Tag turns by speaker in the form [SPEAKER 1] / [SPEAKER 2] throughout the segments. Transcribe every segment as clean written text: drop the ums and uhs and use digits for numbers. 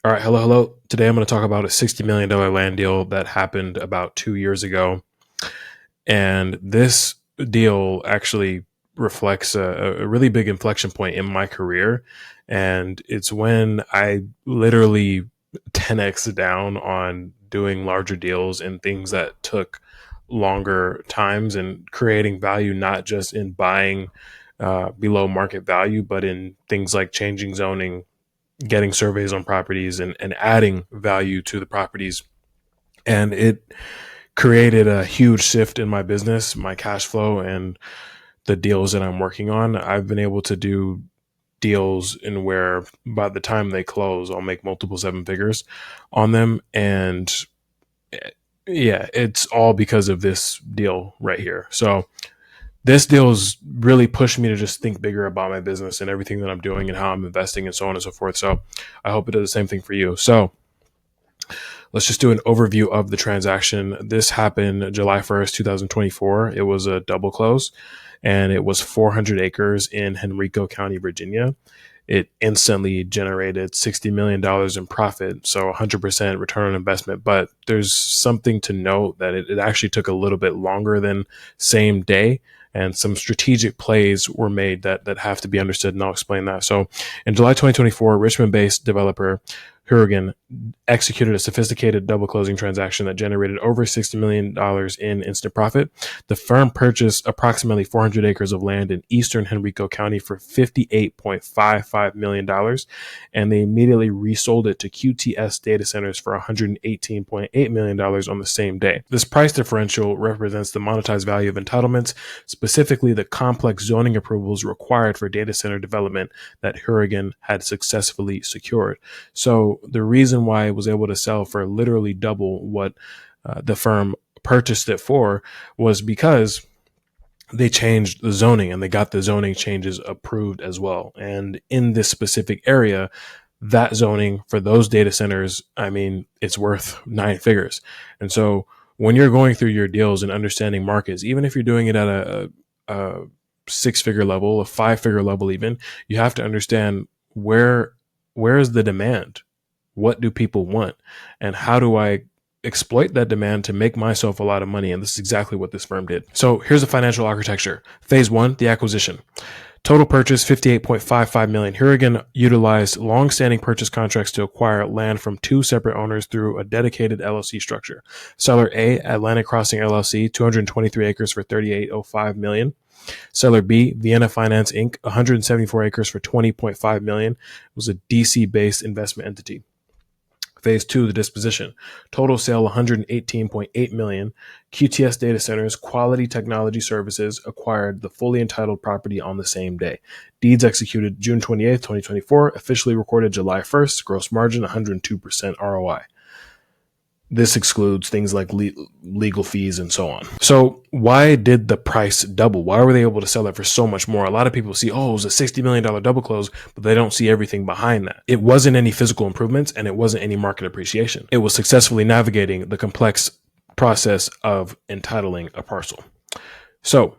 [SPEAKER 1] All right, hello. Today I'm going to talk about a $60 million land deal that happened about 2 years ago. And this deal actually reflects a really big inflection point in my career. And it's when I literally 10x down on doing larger deals and things that took longer times and creating value, not just in buying below market value, but in things like changing zoning, getting surveys on properties and adding value to the properties. And it created a huge shift in my business, my cash flow, and the deals that I'm working on. I've been able to do deals in where by the time they close, I'll make multiple seven figures on them. And yeah, it's all because of this deal right here. So this deal has really pushed me to just think bigger about my business and everything that I'm doing and how I'm investing and so on and so forth. So I hope it does the same thing for you. So let's just do an overview of the transaction. This happened July 1st, 2024. It was a double close and it was 400 acres in Henrico County, Virginia. It instantly generated $60 million in profit, so 100% return on investment. But there's something to note that it actually took a little bit longer than same day, and some strategic plays were made that have to be understood, and I'll explain that. So in July 2024, Richmond-based developer Hurricane executed a sophisticated double closing transaction that generated over $60 million in instant profit. The firm purchased approximately 400 acres of land in eastern Henrico County for $58.55 million, and they immediately resold it to QTS Data Centers for $118.8 million on the same day. This price differential represents the monetized value of entitlements, specifically the complex zoning approvals required for data center development that Hurricane had successfully secured. So the reason why it was able to sell for literally double what the firm purchased it for was because they changed the zoning and they got the zoning changes approved as well. And in this specific area, that zoning for those data centers, I mean, it's worth nine figures. And so when you're going through your deals and understanding markets, even if you're doing it at a six-figure level, a five-figure level even, you have to understand where is the demand? What do people want? And how do I exploit that demand to make myself a lot of money? And this is exactly what this firm did. So here's the financial architecture. Phase one, the acquisition. Total purchase, $58.55 million. Hurricane utilized long-standing purchase contracts to acquire land from two separate owners through a dedicated LLC structure. Seller A, Atlantic Crossing LLC, 223 acres for $38.05 million. Seller B, Vienna Finance Inc., 174 acres for $20.5 million. It was a DC-based investment entity. Phase two, the disposition. Total sale, $118.8 million. QTS Data Centers, Quality Technology Services, acquired the fully entitled property on the same day. Deeds executed June 28th, 2024, officially recorded July 1st, gross margin 102% ROI. This excludes things like legal fees and so on. So why did the price double? Why were they able to sell it for so much more? A lot of people see, oh, it was a $60 million double close, but they don't see everything behind that. It wasn't any physical improvements and it wasn't any market appreciation. It was successfully navigating the complex process of entitling a parcel. So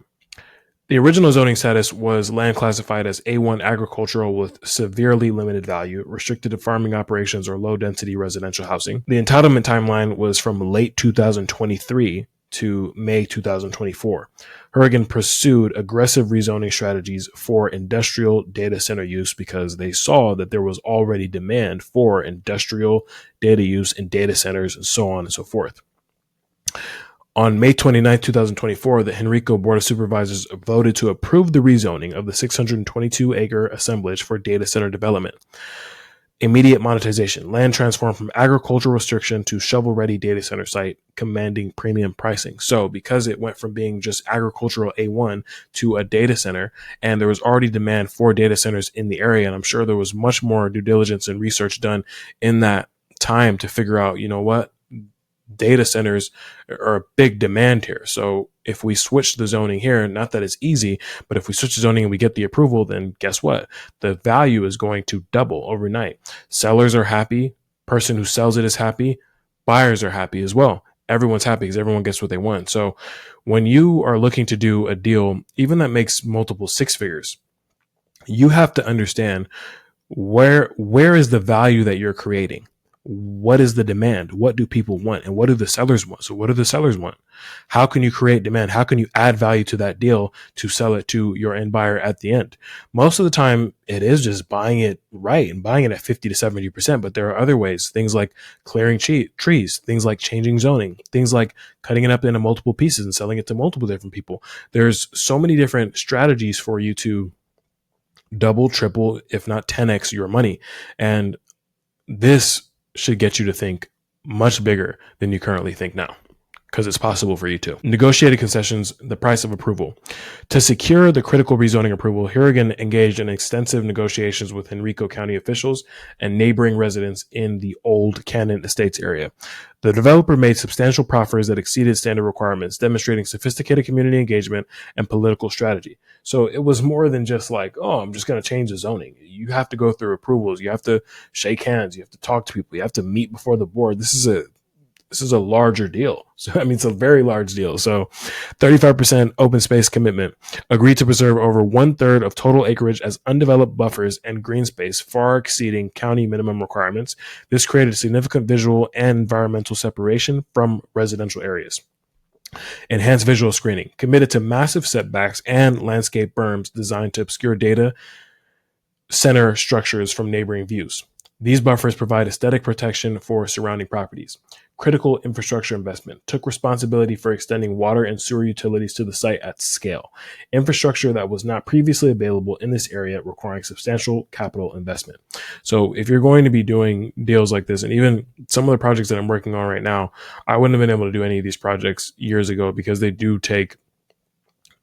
[SPEAKER 1] the original zoning status was land classified as A1 agricultural with severely limited value, restricted to farming operations or low-density residential housing. The entitlement timeline was from late 2023 to May 2024. Hurricane pursued aggressive rezoning strategies for industrial data center use because they saw that there was already demand for industrial data use in data centers and so on and so forth. On May 29, 2024, the Henrico Board of Supervisors voted to approve the rezoning of the 622-acre assemblage for data center development. Immediate monetization. Land transformed from agricultural restriction to shovel-ready data center site, commanding premium pricing. So because it went from being just agricultural A1 to a data center, and there was already demand for data centers in the area, and I'm sure there was much more due diligence and research done in that time to figure out, you know what? Data centers are a big demand here. So if we switch the zoning here, not that it's easy, but if we switch the zoning and we get the approval, then guess what? The value is going to double overnight. Sellers are happy. Person who sells it is happy. Buyers are happy as well. Everyone's happy because everyone gets what they want. So when you are looking to do a deal, even that makes multiple six figures, you have to understand where is the value that you're creating. what is the demand? What do people want? And what do the sellers want? So what do the sellers want? How can you create demand? How can you add value to that deal to sell it to your end buyer at the end? Most of the time, it is just buying it right and buying it at 50 to 70%. But there are other ways, things like clearing trees, things like changing zoning, things like cutting it up into multiple pieces and selling it to multiple different people. There's so many different strategies for you to double, triple, if not 10x your money. And this should get you to think much bigger than you currently think now, because it's possible for you to. Negotiated concessions, the price of approval. To secure the critical rezoning approval, Hurigan engaged in extensive negotiations with Henrico County officials and neighboring residents in the Old Cannon Estates area. The developer made substantial proffers that exceeded standard requirements, demonstrating sophisticated community engagement and political strategy. So it was more than just like, oh, I'm just going to change the zoning. You have to go through approvals. You have to shake hands. You have to talk to people. You have to meet before the board. This is a larger deal. So, I mean, it's a very large deal. So 35% open space commitment, agreed to preserve over 1/3 of total acreage as undeveloped buffers and green space, far exceeding county minimum requirements. This created significant visual and environmental separation from residential areas. Enhanced visual screening, committed to massive setbacks and landscape berms designed to obscure data center structures from neighboring views. These buffers provide aesthetic protection for surrounding properties. Critical infrastructure investment, took responsibility for extending water and sewer utilities to the site at scale. Infrastructure that was not previously available in this area, requiring substantial capital investment. So if you're going to be doing deals like this, and even some of the projects that I'm working on right now, I wouldn't have been able to do any of these projects years ago, because they do take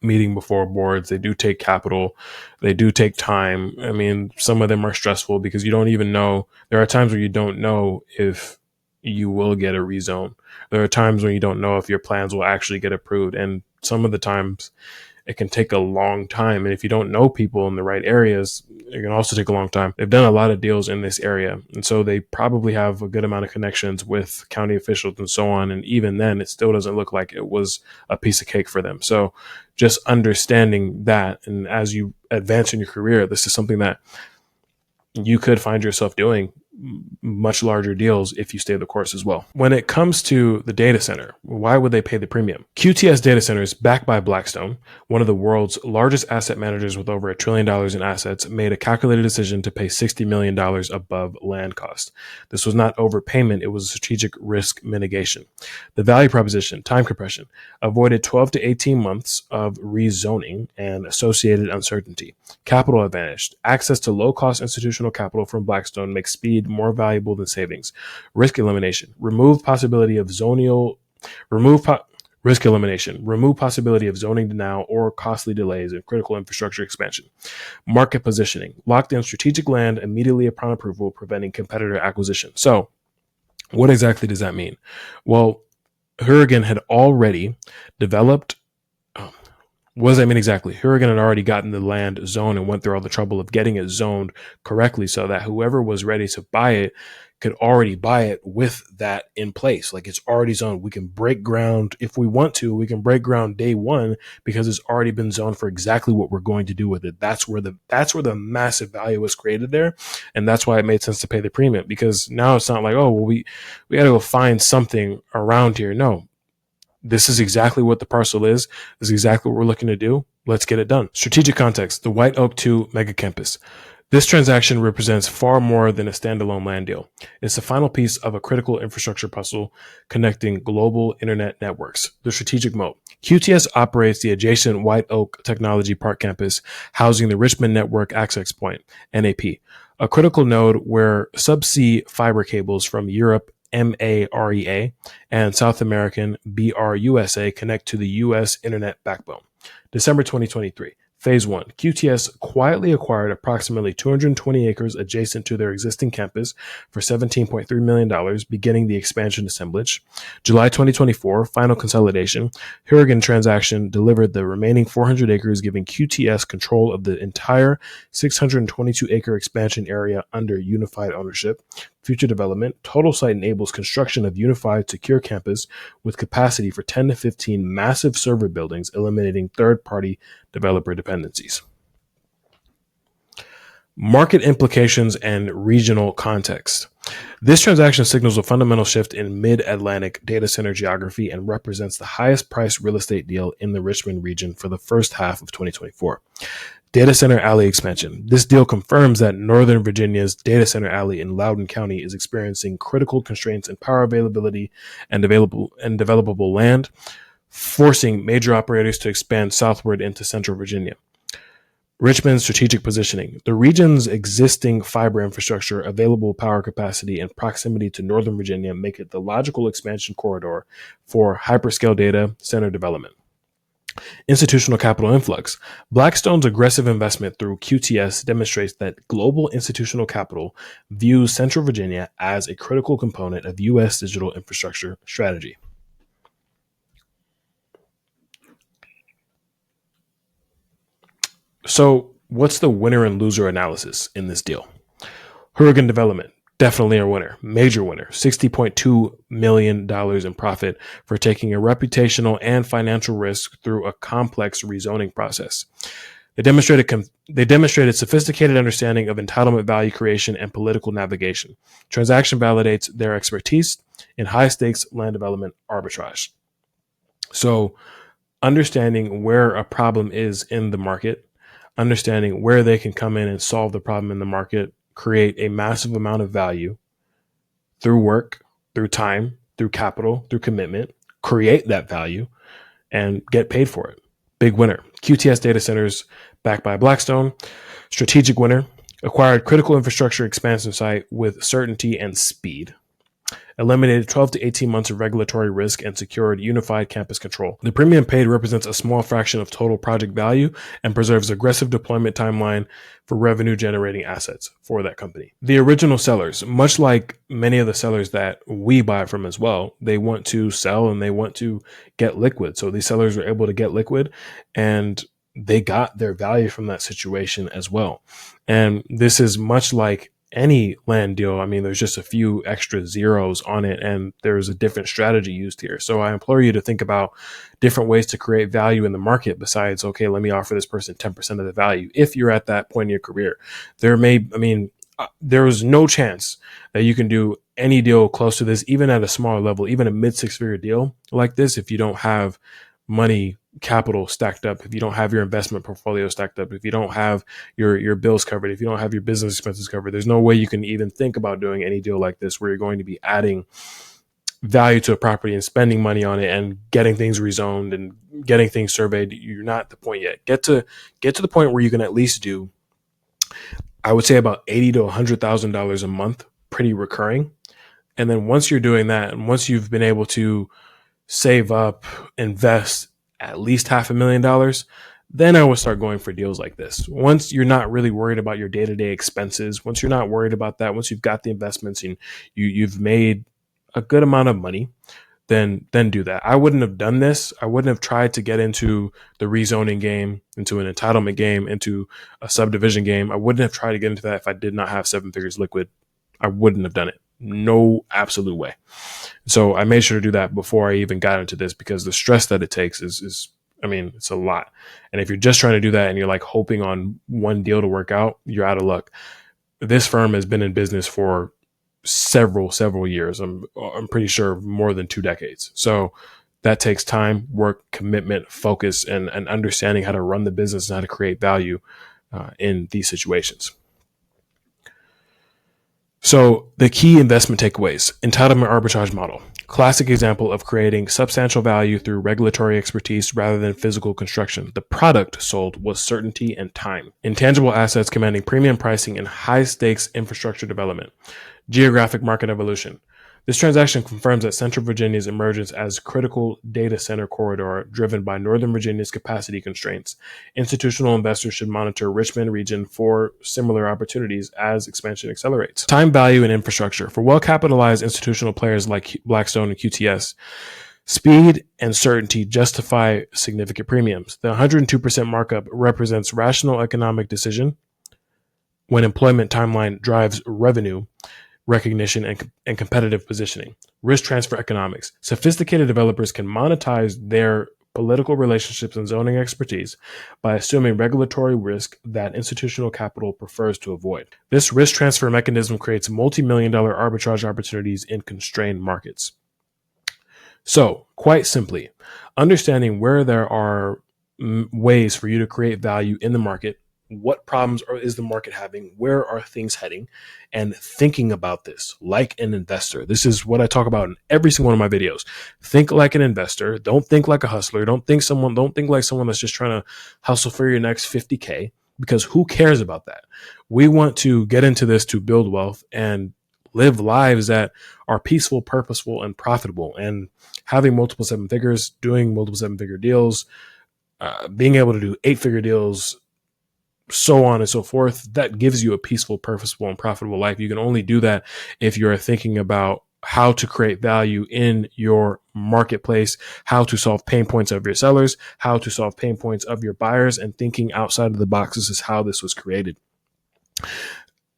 [SPEAKER 1] meeting before boards. They do take capital. They do take time. I mean, some of them are stressful because you don't even know. There are times where you don't know if you will get a rezone. There are times when you don't know if your plans will actually get approved. And some of the times it can take a long time. And if you don't know people in the right areas, it can also take a long time. They've done a lot of deals in this area. And so they probably have a good amount of connections with county officials and so on. And even then, it still doesn't look like it was a piece of cake for them. So just understanding that, and as you advance in your career, this is something that you could find yourself doing much larger deals if you stay the course as well. When it comes to the data center, why would they pay the premium? QTS Data Centers, backed by Blackstone, one of the world's largest asset managers with over $1 trillion in assets, made a calculated decision to pay $60 million above land cost. This was not overpayment, it was a strategic risk mitigation. The value proposition, time compression, avoided 12 to 18 months of rezoning and associated uncertainty. Capital advantage, access to low-cost institutional capital from Blackstone makes speed more valuable than savings. Risk elimination, remove possibility of risk elimination, remove possibility of zoning denial or costly delays in critical infrastructure expansion. Market positioning, locked in strategic land immediately upon approval, preventing competitor acquisition. So what exactly does that mean? Well, Hurigan had already developed. What does that mean exactly? Hurigan had already gotten the land zoned and went through all the trouble of getting it zoned correctly so that whoever was ready to buy it could already buy it with that in place. Like, it's already zoned. We can break ground if we want to. We can break ground day one because it's already been zoned for exactly what we're going to do with it. That's where the massive value was created there, and that's why it made sense to pay the premium, because now it's not like, oh, well, we got to go find something around here. No. This is exactly what the parcel is. This is exactly what we're looking to do. Let's get it done. Strategic context, the White Oak 2 mega campus. This transaction represents far more than a standalone land deal. It's the final piece of a critical infrastructure puzzle connecting global internet networks. The strategic moat. QTS operates the adjacent White Oak Technology Park campus, housing the Richmond Network Access Point, NAP, a critical node where subsea fiber cables from Europe MAREA and South American BRUSA connect to the U.S. internet backbone. December 2023. Phase 1. QTS quietly acquired approximately 220 acres adjacent to their existing campus for $17.3 million, beginning the expansion assemblage. July 2024, final consolidation. Hurigan transaction delivered the remaining 400 acres, giving QTS control of the entire 622-acre expansion area under unified ownership. Future development. Total site enables construction of unified, secure campus with capacity for 10 to 15 massive server buildings, eliminating third-party developer dependencies. Market implications and regional context. This transaction signals a fundamental shift in mid-Atlantic data center geography and represents the highest priced real estate deal in the Richmond region for the first half of 2024. Data Center Alley expansion. This deal confirms that Northern Virginia's Data Center Alley in Loudoun County is experiencing critical constraints in power availability and developable land, forcing major operators to expand southward into Central Virginia. Richmond's strategic positioning. The region's existing fiber infrastructure, available power capacity, and proximity to Northern Virginia make it the logical expansion corridor for hyperscale data center development. Institutional capital influx. Blackstone's aggressive investment through QTS demonstrates that global institutional capital views Central Virginia as a critical component of U.S. digital infrastructure strategy. So, what's the winner and loser analysis in this deal? Hurricane Development, definitely a winner, major winner, $60.2 million in profit for taking a reputational and financial risk through a complex rezoning process. They demonstrated sophisticated understanding of entitlement value creation and political navigation. Transaction validates their expertise in high stakes land development arbitrage. So, understanding where a problem is in the market, understanding where they can come in and solve the problem in the market, create a massive amount of value through work, through time, through capital, through commitment, create that value and get paid for it. Big winner. QTS Data Centers, backed by Blackstone. Strategic winner. Acquired critical infrastructure expansion site with certainty and speed. Eliminated 12 to 18 months of regulatory risk and secured unified campus control. The premium paid represents a small fraction of total project value and preserves aggressive deployment timeline for revenue generating assets for that company. The original sellers, much like many of the sellers that we buy from as well, they want to sell and they want to get liquid. So these sellers were able to get liquid and they got their value from that situation as well. And this is much like any land deal. I mean, there's just a few extra zeros on it and there's a different strategy used here. So I implore you to think about different ways to create value in the market besides, okay, let me offer this person 10% of the value. If you're at that point in your career, there is no chance that you can do any deal close to this, even at a smaller level, even a mid 6-figure deal like this, if you don't have money capital stacked up, if you don't have your investment portfolio stacked up, if you don't have your bills covered, if you don't have your business expenses covered, there's no way you can even think about doing any deal like this where you're going to be adding value to a property and spending money on it and getting things rezoned and getting things surveyed. You're not at the point yet. Get to the point where you can at least do, I would say, about $80,000 to $100,000 a month, pretty recurring. And then once you're doing that, and once you've been able to save up, invest at least $500,000, then I will start going for deals like this. Once you're not really worried about your day-to-day expenses, once you're not worried about that, once you've got the investments and you've made a good amount of money, then do that. I wouldn't have done this. I wouldn't have tried to get into the rezoning game, into an entitlement game, into a subdivision game. I wouldn't have tried to get into that if I did not have 7 figures liquid. I wouldn't have done it. No absolute way. So I made sure to do that before I even got into this because the stress that it takes is it's a lot. And if you're just trying to do that and you're like hoping on one deal to work out, you're out of luck. This firm has been in business for several years. I'm pretty sure more than 2 decades. So that takes time, work, commitment, focus, and understanding how to run the business and how to create value in these situations. So the key investment takeaways: entitlement arbitrage model, classic example of creating substantial value through regulatory expertise rather than physical construction. The product sold was certainty and time. Intangible assets commanding premium pricing and high stakes infrastructure development. Geographic market evolution. This transaction confirms that Central Virginia's emergence as critical data center corridor driven by Northern Virginia's capacity constraints. Institutional investors should monitor Richmond region for similar opportunities as expansion accelerates. Time value and infrastructure. For well-capitalized institutional players like Blackstone and QTS, speed and certainty justify significant premiums. The 102% markup represents rational economic decision when employment timeline drives revenue recognition and competitive positioning. Risk transfer economics. Sophisticated developers can monetize their political relationships, and zoning expertise by assuming regulatory risk that institutional capital prefers to avoid. This risk transfer mechanism creates multi-million-dollar arbitrage opportunities in constrained markets. So, quite simply, understanding where there are ways for you to create value in the market, what problems is the market having, where are things heading, and thinking about this like an investor. This is what I talk about in every single one of my videos. Think like an investor. Don't think like a hustler. Don't think like someone that's just trying to hustle for your next 50K, because who cares about that? We want to get into this to build wealth and live lives that are peaceful, purposeful, and profitable. And having multiple seven figures, doing multiple seven-figure deals, being able to do eight-figure deals, so on and so forth, that gives you a peaceful, purposeful, and profitable life. You can only do that if you're thinking about how to create value in your marketplace, how to solve pain points of your sellers, how to solve pain points of your buyers, and thinking outside of the box. This is how this was created.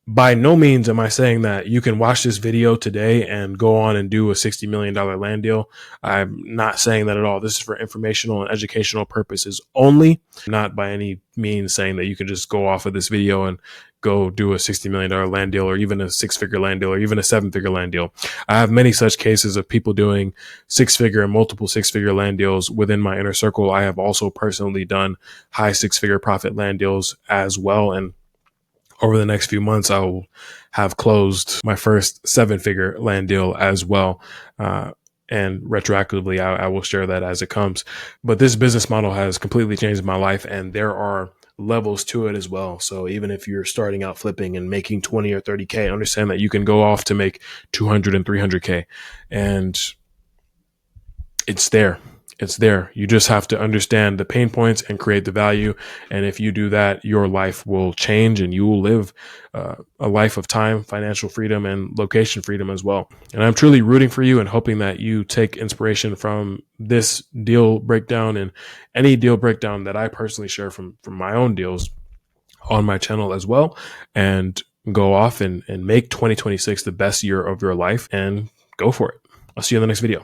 [SPEAKER 1] By no means am I saying that you can watch this video today and go on and do a $60 million land deal. I'm not saying that at all. This is for informational and educational purposes only, not by any means saying that you can just go off of this video and go do a $60 million land deal, or even a six-figure land deal, or even a seven-figure land deal. I have many such cases of people doing six-figure and multiple six-figure land deals within my inner circle. I have also personally done high six-figure profit land deals as well. And over the next few months, I will have closed my first seven-figure land deal as well. And retroactively, I will share that as it comes. But this business model has completely changed my life, and there are levels to it as well. So even if you're starting out flipping and making 20 or 30K, understand that you can go off to make 200 and 300K. And it's there. It's there. You just have to understand the pain points and create the value. And if you do that, your life will change and you will live a life of time, financial freedom, and location freedom as well. And I'm truly rooting for you and hoping that you take inspiration from this deal breakdown and any deal breakdown that I personally share from my own deals on my channel as well, and go off and make 2026 the best year of your life, and go for it. I'll see you in the next video.